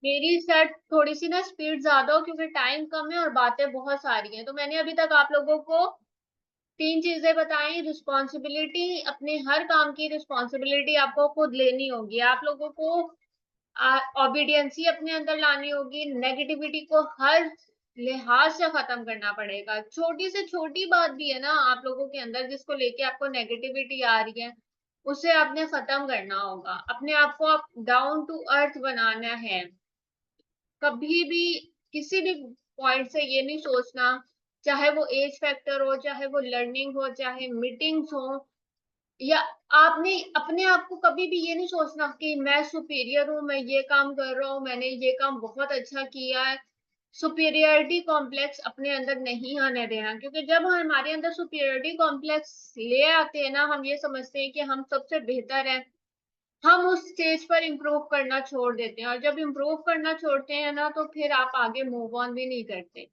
मेरी शायद थोड़ी सी ना स्पीड ज्यादा हो, क्योंकि टाइम कम है और बातें बहुत सारी हैं। तो मैंने अभी तक आप लोगों को तीन चीजें बताई। रिस्पॉन्सिबिलिटी, अपने हर काम की रिस्पॉन्सिबिलिटी आपको खुद लेनी होगी। आप लोगों को ऑबिडियंसी अपने अंदर लानी होगी। नेगेटिविटी को हर लिहाज से खत्म करना पड़ेगा। छोटी से छोटी बात भी है ना आप लोगों के अंदर जिसको लेके आपको नेगेटिविटी आ रही है, उसे आपने खत्म करना होगा। अपने आप को आप डाउन टू अर्थ बनाना है। कभी भी किसी भी पॉइंट से ये नहीं सोचना, चाहे वो एज फैक्टर हो, चाहे वो लर्निंग हो, चाहे मीटिंग्स हो, या आपने अपने आप को कभी भी ये नहीं सोचना कि मैं सुपीरियर हूं, मैं ये काम कर रहा हूं, मैंने ये काम बहुत अच्छा किया है। सुपीरियरिटी कॉम्प्लेक्स अपने अंदर नहीं आने देना, क्योंकि जब हमारे अंदर सुपीरियरिटी कॉम्प्लेक्स ले आते हैं ना, हम ये समझते हैं कि हम सबसे बेहतर हैं, हम उस स्टेज पर इम्प्रूव करना छोड़ देते हैं। और जब इम्प्रूव करना छोड़ते हैं ना, तो फिर आप आगे मूव ऑन भी नहीं करते।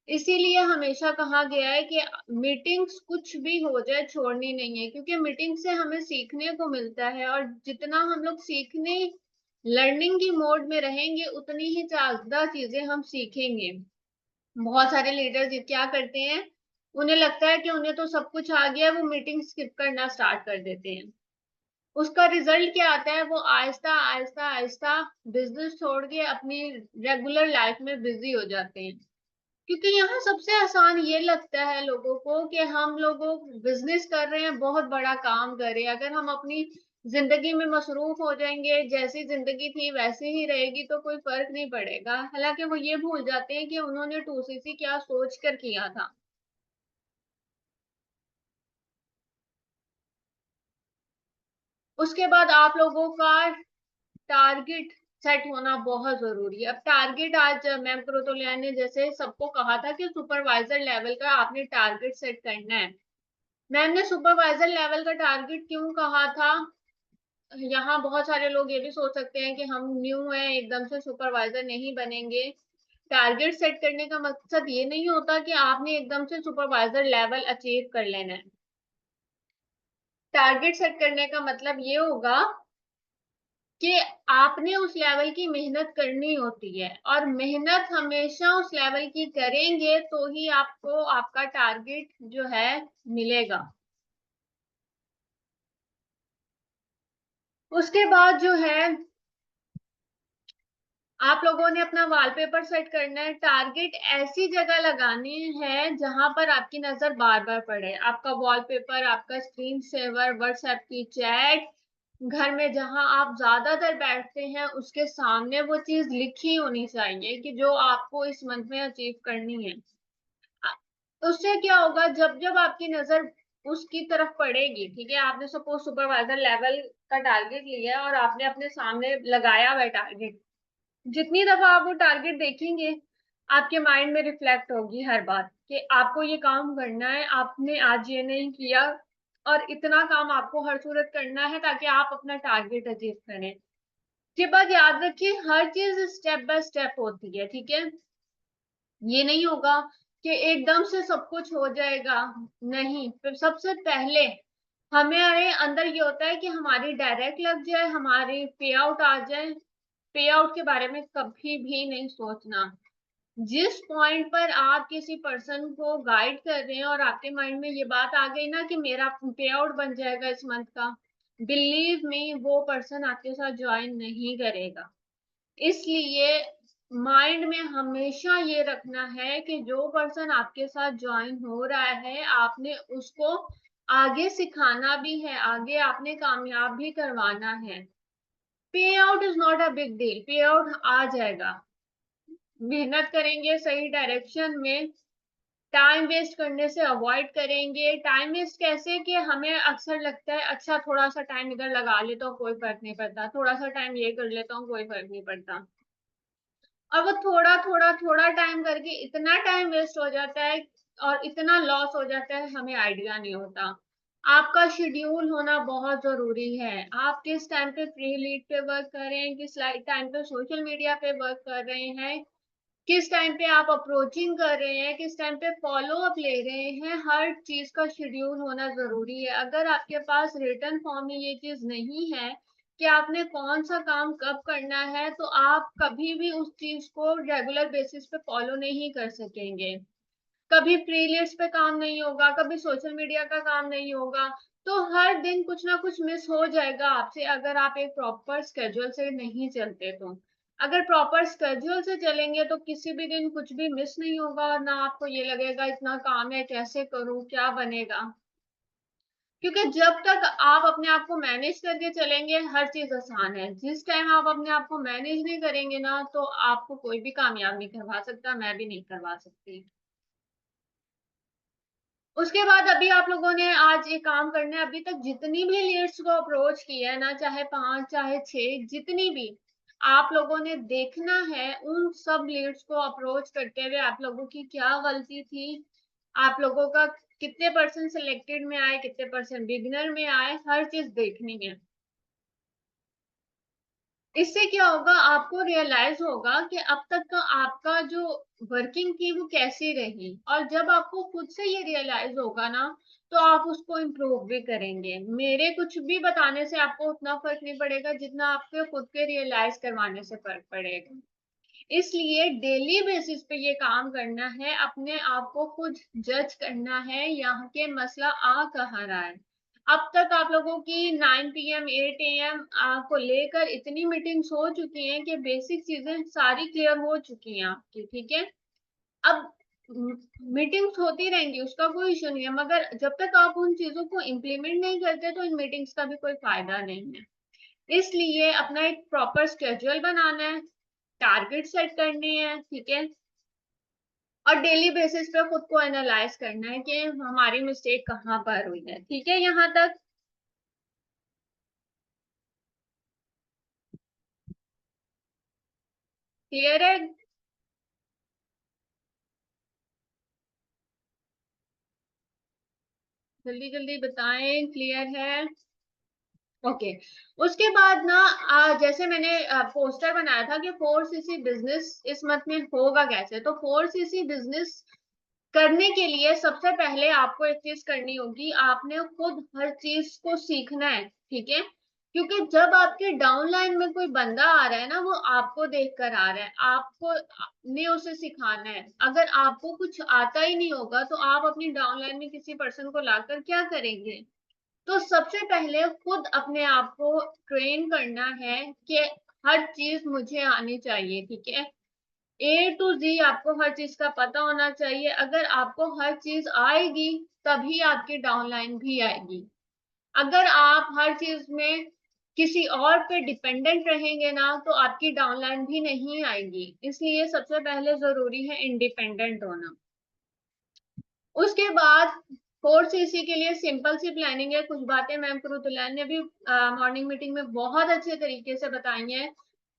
इसीलिए हमेशा कहा गया है कि मीटिंग्स कुछ भी हो जाए छोड़नी नहीं है, क्योंकि मीटिंग से हमें सीखने को मिलता है। और जितना हम लोग सीखने, लर्निंग की मोड में रहेंगे, उतनी ही ज्यादा चीजें हम सीखेंगे। बहुत सारे लीडर्स क्या करते हैं, उन्हें लगता है कि उन्हें तो सब कुछ आ गया है, वो मीटिंग स्किप करना स्टार्ट कर देते हैं। उसका रिजल्ट क्या आता है, वो आहिस्ता आहिस्ता आहिस्ता बिजनेस छोड़ के अपनी रेगुलर लाइफ में बिजी हो जाते हैं। क्योंकि यहाँ सबसे आसान ये लगता है लोगों को कि हम लोगों बिजनेस कर रहे हैं, बहुत बड़ा काम कर रहे हैं। अगर हम अपनी जिंदगी में मसरूफ हो जाएंगे, जैसी जिंदगी थी वैसी ही रहेगी, तो कोई फर्क नहीं पड़ेगा। हालांकि वो ये भूल जाते हैं कि उन्होंने 2cc क्या सोच कर किया था। उसके बाद आप लोगों का टारगेट सेट होना बहुत जरूरी है। अब टारगेट, आज मैम क्रोतोलिया ने जैसे सबको कहा था कि सुपरवाइजर लेवल का आपने टारगेट सेट करना है। मैम ने सुपरवाइजर लेवल का टारगेट क्यों कहा था? यहाँ बहुत सारे लोग ये भी सोच सकते हैं कि हम न्यू हैं, एकदम से सुपरवाइजर नहीं बनेंगे। टारगेट सेट करने का मकसद ये नहीं होता कि आपने एकदम से सुपरवाइजर लेवल अचीव कर लेना है। टारगेट सेट करने का मतलब ये होगा कि आपने उस लेवल की मेहनत करनी होती है, और मेहनत हमेशा उस लेवल की करेंगे तो ही आपको आपका टारगेट जो है मिलेगा। उसके बाद जो है, आप लोगों ने अपना वॉलपेपर सेट करना है। टारगेट ऐसी जगह लगानी है जहां पर आपकी नजर बार बार पड़े। आपका वॉलपेपर, आपका स्क्रीन सेवर, व्हाट्सएप की चैट, घर में जहां आप ज्यादातर बैठते हैं उसके सामने वो चीज लिखी होनी चाहिए कि जो आपको इस मंथ में अचीव करनी है। उससे क्या होगा, जब जब आपकी नजर उसकी तरफ पड़ेगी, ठीक है, आपने सपोज सुपरवाइजर लेवल का टारगेट लिया है और आपने अपने सामने लगाया हुआ टारगेट, जितनी दफा आप वो टारगेट देखेंगे, आपके माइंड में रिफ्लेक्ट होगी हर बात कि आपको ये काम करना है, आपने आज ये नहीं किया, और इतना काम आपको हर सूरत करना है ताकि आप अपना टारगेट अचीव करें। ये बात याद रखिए, हर चीज स्टेप बाय स्टेप होती है, ठीक है। ये नहीं होगा कि एकदम से सब कुछ हो जाएगा। नहीं, फिर सबसे पहले हमारे अंदर ये होता है कि हमारी डायरेक्ट लग जाए, हमारी पे आउट आ जाए। पे आउट के बारे में कभी भी नहीं सोचना। जिस पॉइंट पर आप किसी पर्सन को गाइड कर रहे हैं और आपके माइंड में ये बात आ गई ना कि मेरा पे आउट बन जाएगा इस मंथ का, बिलीव मी, वो पर्सन आपके साथ ज्वाइन नहीं करेगा। इसलिए माइंड में हमेशा ये रखना है कि जो पर्सन आपके साथ ज्वाइन हो रहा है, आपने उसको आगे सिखाना भी है, आगे आपने कामयाब भी करवाना है। पे out is not a big deal, पे आउट आ जाएगा। मेहनत करेंगे सही डायरेक्शन में, टाइम वेस्ट करने से अवॉइड करेंगे। टाइम वेस्ट कैसे, कि हमें अक्सर लगता है अच्छा थोड़ा सा टाइम इधर लगा लेता हूँ कोई फर्क नहीं पड़ता, थोड़ा सा टाइम ये कर लेता हूँ कोई फर्क नहीं पड़ता। और वो थोड़ा थोड़ा थोड़ा टाइम करके इतना टाइम वेस्ट हो जाता है और इतना लॉस हो जाता है, हमें आइडिया नहीं होता। आपका शेड्यूल होना बहुत जरूरी है। आप किस टाइम पे फ्री लीड पे वर्क कर रहे हैं, किस टाइम पे सोशल मीडिया पे वर्क कर रहे हैं, किस टाइम पे आप अप्रोचिंग कर रहे हैं, किस टाइम पे फॉलो अप ले रहे हैं, हर चीज का शेड्यूल होना जरूरी है। अगर आपके पास रिटर्न फॉर्म में ये चीज नहीं है कि आपने कौन सा काम कब करना है, तो आप कभी भी उस चीज को रेगुलर बेसिस पे फॉलो नहीं कर सकेंगे। कभी फ्री लिस्ट पे काम नहीं होगा, कभी सोशल मीडिया का काम नहीं होगा। तो हर दिन कुछ ना कुछ मिस हो जाएगा आपसे, अगर आप एक प्रॉपर स्केड्यूल से नहीं चलते तो। अगर प्रॉपर स्केड्यूल से चलेंगे तो किसी भी दिन कुछ भी मिस नहीं होगा, और ना आपको ये लगेगा इतना काम है कैसे करूं, क्या बनेगा। क्योंकि जब तक आप अपने आप को मैनेज करके चलेंगे हर चीज आसान है। जिस टाइम आप अपने आप को मैनेज नहीं करेंगे ना, तो आपको कोई भी कामयाब नहीं करवा सकता, मैं भी नहीं करवा सकती। उसके बाद अभी आप लोगों ने आज एक काम करना है, अभी तक जितनी भी लीड्स को अप्रोच किया है ना, चाहे 5 चाहे 6, जितनी भी, आप लोगों ने देखना है उन सब लीड्स को अप्रोच करते हुए आप लोगों की क्या गलती थी, आप लोगों का कितने परसेंट सिलेक्टेड में आए, कितने परसेंट बिगिनर में आए, हर चीज देखनी है। इससे क्या होगा, आपको रियलाइज होगा कि अब तक का आपका जो वर्किंग थी वो कैसी रही, और जब आपको खुद से ये रियलाइज होगा ना, तो आप उसको इम्प्रूव भी करेंगे। मेरे कुछ भी बताने से आपको उतना फर्क नहीं पड़ेगा जितना आपके खुद के रियलाइज करवाने से फर्क पड़ेगा। इसलिए डेली बेसिस पे ये काम करना है, अपने आप को खुद जज करना है, यहाँ के मसला आ कहाँ रहा है। अब तक आप लोगों की 9 PM 8 AM को लेकर इतनी मीटिंग्स हो चुकी हैं कि बेसिक चीजें सारी क्लियर हो चुकी हैं आपकी, ठीक है। अब मीटिंग्स होती रहेंगी, उसका कोई इशू नहीं है, मगर जब तक आप उन चीजों को इम्प्लीमेंट नहीं करते तो इन मीटिंग्स का भी कोई फायदा नहीं है। इसलिए अपना एक प्रॉपर स्केड्यूल बनाना है, टारगेट सेट करने हैं, ठीक है। और डेली बेसिस पे खुद को एनालाइज करना है कि हमारी मिस्टेक कहाँ पर हुई है, ठीक है। यहाँ तक क्लियर है? जल्दी जल्दी बताएं, क्लियर है? ओके। उसके बाद ना, जैसे मैंने पोस्टर बनाया था कि 4CC बिजनेस इस मंथ में होगा कैसे, तो 4CC बिजनेस करने के लिए सबसे पहले आपको एक चीज करनी होगी, आपने खुद हर चीज को सीखना है, ठीक है। क्योंकि जब आपके डाउन लाइन में कोई बंदा आ रहा है ना, वो आपको देख कर आ रहा है, आपको ने उसे सिखाना है। अगर आपको कुछ आता ही नहीं होगा तो आप अपनी डाउन लाइन में किसी पर्सन को लाकर क्या करेंगे। तो सबसे पहले खुद अपने आप को ट्रेन करना है कि हर चीज मुझे आनी चाहिए, ठीक है। A to Z आपको हर चीज का पता होना चाहिए। अगर आपको हर चीज आएगी तभी आपकी डाउनलाइन भी आएगी। अगर आप हर चीज में किसी और पे डिपेंडेंट रहेंगे ना, तो आपकी डाउनलाइन भी नहीं आएगी। इसलिए सबसे पहले जरूरी है इंडिपेंडेंट होना। उसके बाद 4CC के लिए सिंपल सी प्लानिंग है। कुछ बातें मैम कुरुतुलैन ने भी मॉर्निंग मीटिंग में बहुत अच्छे तरीके से बताई हैं।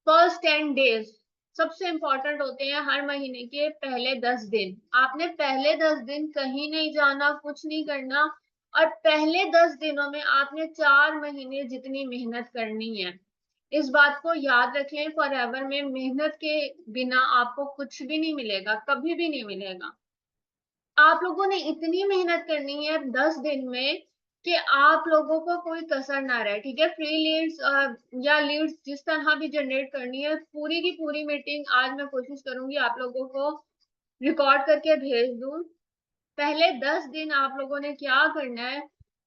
फर्स्ट 10 डेज सबसे इंपॉर्टेंट होते हैं। हर महीने के पहले 10 दिन आपने पहले 10 दिन कहीं नहीं जाना, कुछ नहीं करना। और पहले 10 दिनों में आपने 4 महीने जितनी मेहनत करनी है। इस बात को याद रखें, फॉर एवर में मेहनत के बिना आपको कुछ भी नहीं मिलेगा, कभी भी नहीं मिलेगा। आप लोगों ने इतनी मेहनत करनी है 10 दिन में कि आप लोगों को कोई कसर ना रहे, ठीक है। फ्री लीड्स या लीड्स जिस तरह भी जनरेट करनी है, पूरी की पूरी मीटिंग आज मैं कोशिश करूंगी आप लोगों को रिकॉर्ड करके भेज दूं। पहले 10 दिन आप लोगों ने क्या करना है,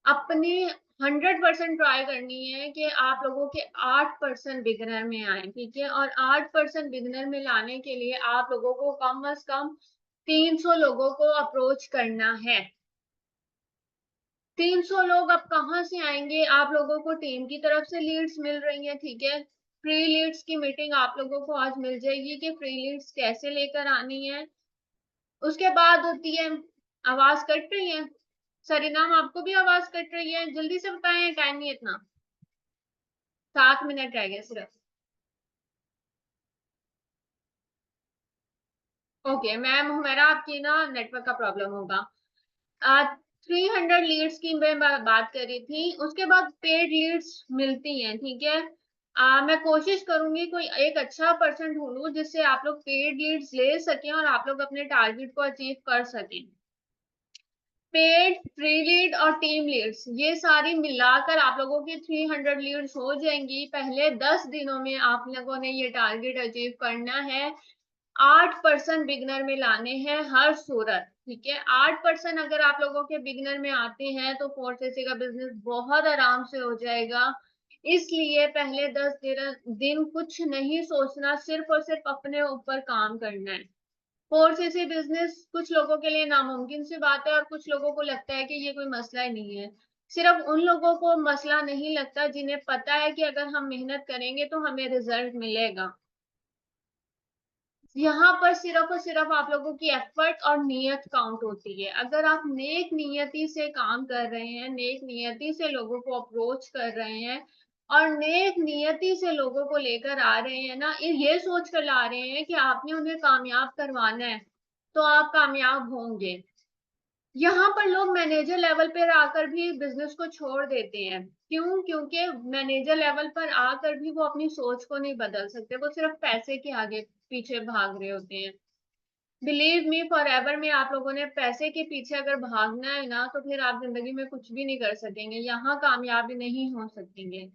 अपनी 100% ट्राई करनी है कि आप लोगों के 8% बिगनर में आए, ठीक है। और 8% बिगनर में लाने के लिए आप लोगों को कम अज कम 300 लोगों को अप्रोच करना है। 300 लोग अब कहाँ से आएंगे, आप लोगों को टीम की तरफ से लीड्स मिल रही है, ठीक है। फ्री लीड्स की मीटिंग आप लोगों को आज मिल जाएगी कि फ्री लीड्स कैसे लेकर आनी है। उसके बाद होती है, आवाज कट रही है सरीनाम, आपको भी आवाज कट रही है? जल्दी से बताएं, टाइम नहीं है इतना, 7 मिनट रह गए सिर्फ। ओके मैम हुमेरा, आपकी ना नेटवर्क का प्रॉब्लम होगा। 300 लीड्स की मैं बात कर रही थी। उसके बाद पेड लीड्स मिलती हैं, ठीक है। मैं कोशिश करूंगी कोई एक अच्छा पर्सन ढूंढूं जिससे आप लोग पेड लीड्स ले सकें और आप लोग अपने टारगेट को अचीव कर सकें। पेड, फ्री लीड और टीम लीड्स, ये सारी मिलाकर आप लोगों की 300 लीड्स हो जाएंगी। पहले 10 दिनों में आप लोगों ने ये टारगेट अचीव करना है। 8% बिगनर में लाने हैं हर सूरत, ठीक है। 8% अगर आप लोगों के बिगनर में आते हैं तो 4cc का बिजनेस बहुत आराम से हो जाएगा। इसलिए पहले 10 दिन कुछ नहीं सोचना, सिर्फ और सिर्फ अपने ऊपर काम करना है। 4cc बिजनेस कुछ लोगों के लिए नामुमकिन सी बात है और कुछ लोगों को लगता है कि ये कोई मसला ही नहीं है। सिर्फ उन लोगों को मसला नहीं लगता जिन्हें पता है कि अगर हम मेहनत करेंगे तो हमें रिजल्ट मिलेगा। यहाँ पर सिर्फ और सिर्फ आप लोगों की एफर्ट और नियत काउंट होती है। अगर आप नेक नियति से काम कर रहे हैं, नेक नियति से लोगों को अप्रोच कर रहे हैं और नेक नियति से लोगों को लेकर आ रहे हैं ना, ये सोच कर ला रहे हैं कि आपने उन्हें कामयाब करवाना है, तो आप कामयाब होंगे। यहाँ पर लोग मैनेजर लेवल पर आकर भी बिजनेस को छोड़ देते हैं। क्यों? क्योंकि मैनेजर लेवल पर आकर भी वो अपनी सोच को नहीं बदल सकते, वो सिर्फ पैसे के आगे पीछे भाग रहे होते हैं। बिलीव मी, फॉर एवर में आप लोगों ने पैसे के पीछे अगर भागना है ना, तो फिर आप जिंदगी में कुछ भी नहीं कर सकेंगे, यहाँ कामयाब नहीं हो सकेंगे।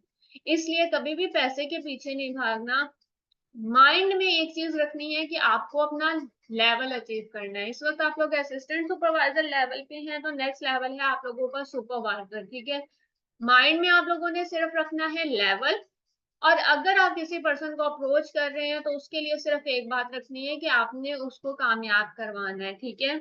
इसलिए कभी भी पैसे के पीछे नहीं भागना। माइंड में एक चीज रखनी है कि आपको अपना लेवल अचीव करना है। इस वक्त आप लोग असिस्टेंट सुपरवाइजर लेवल पे हैं, तो नेक्स्ट लेवल है आप लोगों का सुपरवाइजर, ठीक है। माइंड में आप लोगों ने सिर्फ रखना है लेवल। और अगर आप किसी पर्सन को अप्रोच कर रहे हैं तो उसके लिए सिर्फ एक बात रखनी है कि आपने उसको कामयाब करवाना है, ठीक है।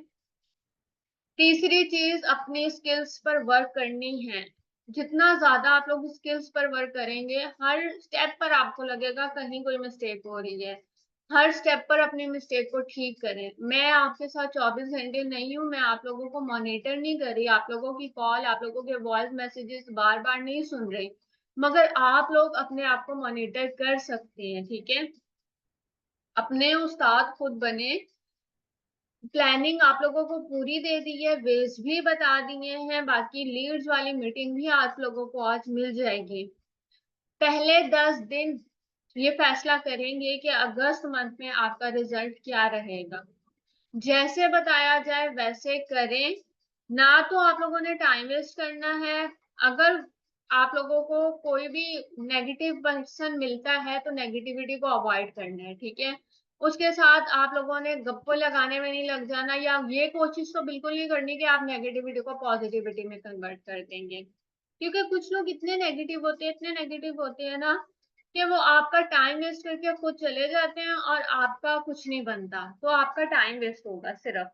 तीसरी चीज, अपनी स्किल्स पर वर्क करनी है। जितना ज्यादा आप लोग स्किल्स पर वर्क करेंगे, हर स्टेप पर आपको लगेगा कहीं कोई मिस्टेक हो रही है, हर स्टेप पर अपनी मिस्टेक को ठीक करें। मैं आपके साथ 24 घंटे नहीं हूँ, मैं आप लोगों को मॉनिटर नहीं कर रही, आप लोगों की कॉल, आप लोगों के वॉइस मैसेजेस बार बार नहीं सुन रही, मगर आप लोग अपने आप को मॉनिटर कर सकते हैं, ठीक है। अपने उस्ताद खुद बने। प्लानिंग आप लोगों को पूरी दे दी है, वेज भी बता दिए हैं, बाकी लीड्स वाली मीटिंग भी आप लोगों को आज मिल जाएगी। पहले 10 दिन ये फैसला करेंगे कि अगस्त मंथ में आपका रिजल्ट क्या रहेगा। जैसे बताया जाए वैसे करें, ना तो आप लोगों ने टाइम वेस्ट करना है। अगर आप लोगों को कोई भी नेगेटिव पर्सन मिलता है तो नेगेटिविटी को अवॉइड करना है, ठीक है। उसके साथ आप लोगों ने गप्पो लगाने में नहीं लग जाना, या ये कोशिश तो बिल्कुल नहीं करनी कि आप नेगेटिविटी को पॉजिटिविटी में कन्वर्ट कर देंगे। क्योंकि कुछ लोग इतने नेगेटिव होते हैं, इतने नेगेटिव होते हैं ना, कि वो आपका टाइम वेस्ट करके खुद चले जाते हैं और आपका कुछ नहीं बनता, तो आपका टाइम वेस्ट होगा सिर्फ।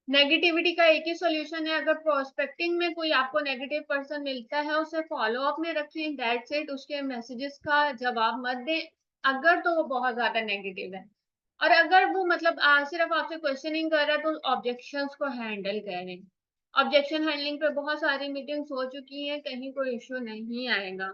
नेगेटिविटी का एक ही सॉल्यूशन है, अगर प्रोस्पेक्टिंग में कोई आपको नेगेटिव पर्सन मिलता है उसे फॉलो अप में रखें, दैट्स इट। उसके मैसेजेस का जवाब मत दें अगर तो वो बहुत ज्यादा नेगेटिव है। और अगर वो मतलब सिर्फ आपसे क्वेश्चनिंग कर रहा है तो ऑब्जेक्शंस को हैंडल करें। ऑब्जेक्शन हैंडलिंग पे बहुत सारी मीटिंग्स हो चुकी हैं, कहीं कोई इश्यू नहीं आएगा।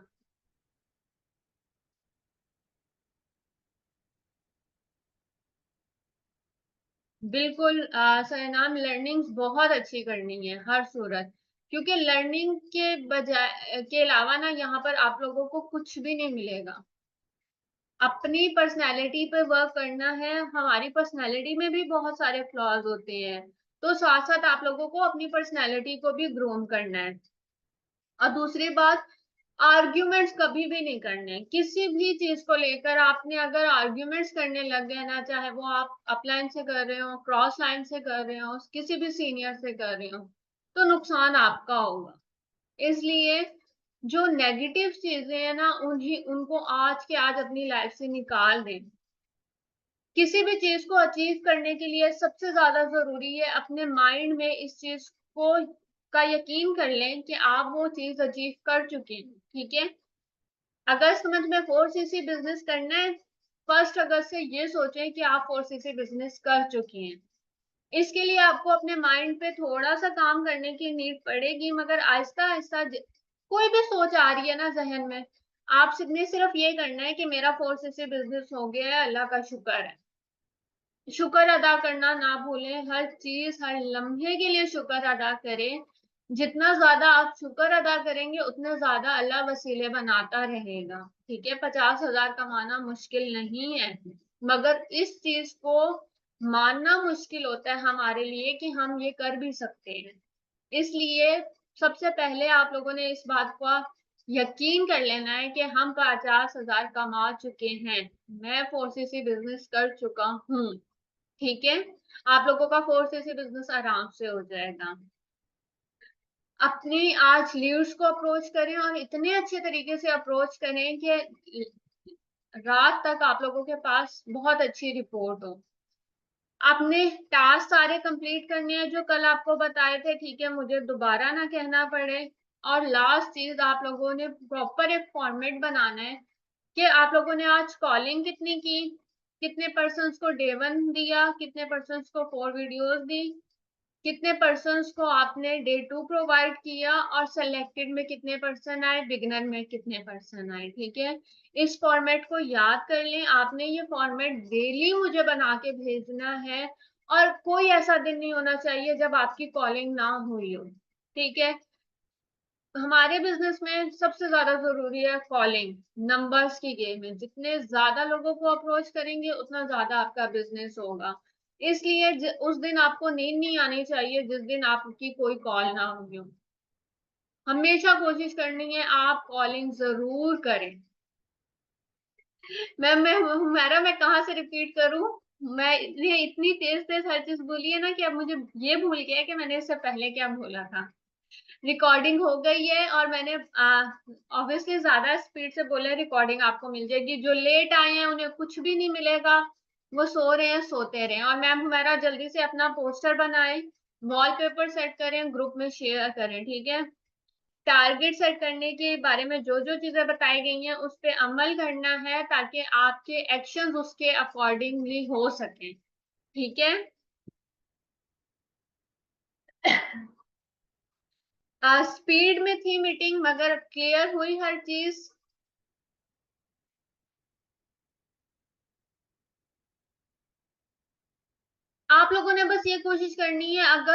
बिल्कुल सरनाम, लर्निंग्स बहुत अच्छी करनी है हर सूरत, क्योंकि लर्निंग के बजाय के अलावा ना यहाँ पर आप लोगों को कुछ भी नहीं मिलेगा। अपनी पर्सनैलिटी पे वर्क करना है। हमारी पर्सनैलिटी में भी बहुत सारे फ्लॉज होते हैं, तो साथ साथ आप लोगों को अपनी पर्सनैलिटी को भी ग्रूम करना है। और दूसरी बात, आर्ग्यूमेंट्स कभी भी नहीं करने। किसी भी चीज को लेकर आपने अगर आर्ग्यूमेंट्स करने लग गए ना, चाहे वो आप अपलाइन से कर रहे हो, क्रॉस लाइन से कर रहे हो, किसी भी सीनियर से कर रहे हो, तो नुकसान आपका होगा। इसलिए जो नेगेटिव चीजें हैं ना, उन्हीं उनको आज के आज अपनी लाइफ से निकाल दें। किसी भी चीज को अचीव करने के लिए सबसे ज्यादा जरूरी है अपने माइंड में इस चीज को का यकीन कर लें कि आप वो चीज अचीव कर चुके हैं, ठीक है। अगस्त मंथ में 4cc बिजनेस करना है, 1 अगस्त से ये सोचें कि आप 4cc बिजनेस कर चुके हैं। इसके लिए आपको अपने माइंड पे थोड़ा सा काम करने की नीड पड़ेगी, मगर आहिस्ता आहिस्ता कोई भी सोच आ रही है ना जहन में, आप ने सिर्फ ये करना है कि मेरा 4cc बिजनेस हो गया है, अल्लाह का शुक्र है। शुक्र अदा करना ना भूलें, हर चीज हर लम्हे के लिए शुक्र अदा करें। जितना ज्यादा आप शुक्र अदा करेंगे उतना ज्यादा अल्लाह वसीले बनाता रहेगा, ठीक है। 50,000 कमाना मुश्किल नहीं है, मगर इस चीज को मानना मुश्किल होता है हमारे लिए कि हम ये कर भी सकते हैं। इसलिए सबसे पहले आप लोगों ने इस बात का यकीन कर लेना है कि हम 50,000 कमा चुके हैं। मैं 4cc बिजनेस कर चुका हूँ। ठीक है, आप लोगों का 4cc बिजनेस आराम से हो जाएगा। अपने आज लीड्स को अप्रोच करें और इतने अच्छे तरीके से अप्रोच करें कि रात तक आप लोगों के पास बहुत अच्छी रिपोर्ट हो। आपने टास्क सारे कंप्लीट करने हैं जो कल आपको बताए थे, ठीक है, मुझे दोबारा ना कहना पड़े। और लास्ट चीज, आप लोगों ने प्रॉपर एक फॉर्मेट बनाना है कि आप लोगों ने आज कॉलिंग कितनी की, कितने पर्सन्स को डे 1 दिया, कितने पर्सन्स को 4 वीडियोस दी, कितने पर्सन्स को आपने डे 2 प्रोवाइड किया, और सिलेक्टेड में कितने पर्सन आए, बिगिनर में कितने पर्सन आए। ठीक है, इस फॉर्मेट को याद कर लें। आपने ये फॉर्मेट डेली मुझे बना के भेजना है, और कोई ऐसा दिन नहीं होना चाहिए जब आपकी कॉलिंग ना हुई हो। ठीक है, हमारे बिजनेस में सबसे ज्यादा जरूरी है कॉलिंग। नंबर्स की गेम है, जितने ज्यादा लोगों को अप्रोच करेंगे उतना ज्यादा आपका बिजनेस होगा। इसलिए उस दिन आपको नींद नहीं आनी चाहिए जिस दिन आपकी कोई कॉल ना हुई हो। हमेशा कोशिश करनी है आप कॉलिंग जरूर करें। मैं कहाँ से रिपीट करूं। मैं इतनी तेज तेज हर चीज बोली है ना कि अब मुझे ये भूल गया कि मैंने इससे पहले क्या बोला था। रिकॉर्डिंग हो गई है, और मैंने ऑब्वियसली ज्यादा स्पीड से बोला, रिकॉर्डिंग आपको मिल जाएगी। जो लेट आए हैं उन्हें कुछ भी नहीं मिलेगा, वो सो रहे हैं, सोते रहे। और मैम हमारा जल्दी से अपना पोस्टर बनाए, वॉलपेपर सेट करें, ग्रुप में शेयर करें। ठीक है, टारगेट सेट करने के बारे में जो जो चीजें बताई गई हैं उस पे अमल करना है, ताकि आपके एक्शंस उसके अकॉर्डिंगली हो सके। ठीक है, स्पीड में थी मीटिंग मगर क्लियर हुई हर चीज। आप लोगों ने बस ये कोशिश करनी है, अगर